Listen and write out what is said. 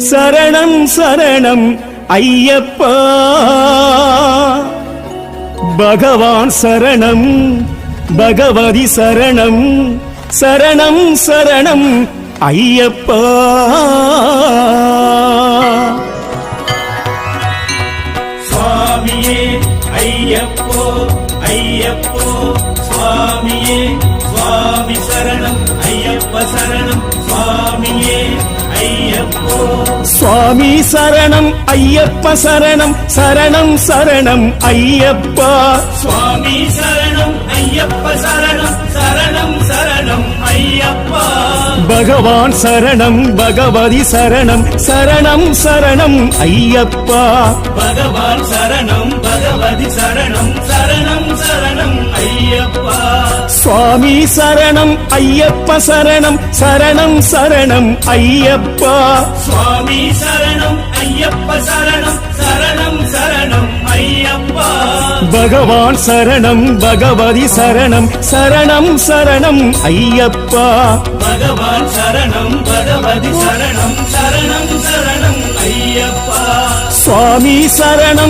சரணம் சரணம் ஐயப்பா பகவான் சரணம் பகவதி சரணம் சரணம் சரணம் ஐயப்பா சுவாமியே ஐயப்போ ஐயப்போ சுவாமியே சுவாமி சரணம் ஐயப்ப சரணம் சுவாமியே ஐயப்போ சுவாமி சரணம் ஐயப்ப சரணம் சரணம் சரணம் ஐயப்பா சுவாமி சரணம் ஐயப்ப சரணம் சரணம் சரணம் ஐயப்பா பகவான் சரணம் பகவதி சரணம் சரணம் சரணம் ஐயப்பா பகவான் சரணம் பகவதி சரணம் சரணம் சரணம் ஐயப்பா சுவாமி சரணம் ஐயப்ப சரணம் சரணம் சரணம் ஐயப்பா சுவாமி சரணம் ஐயப்ப சரணம் சரணம் சரணம் ஐயப்பா பகவான் சரணம் பகவதி சரணம் சரணம் சரணம் ஐயப்பா பகவான் சரணம் பகவதி சரணம் சரணம் சரணம் ஐயப்பா சுவாமி சரணம்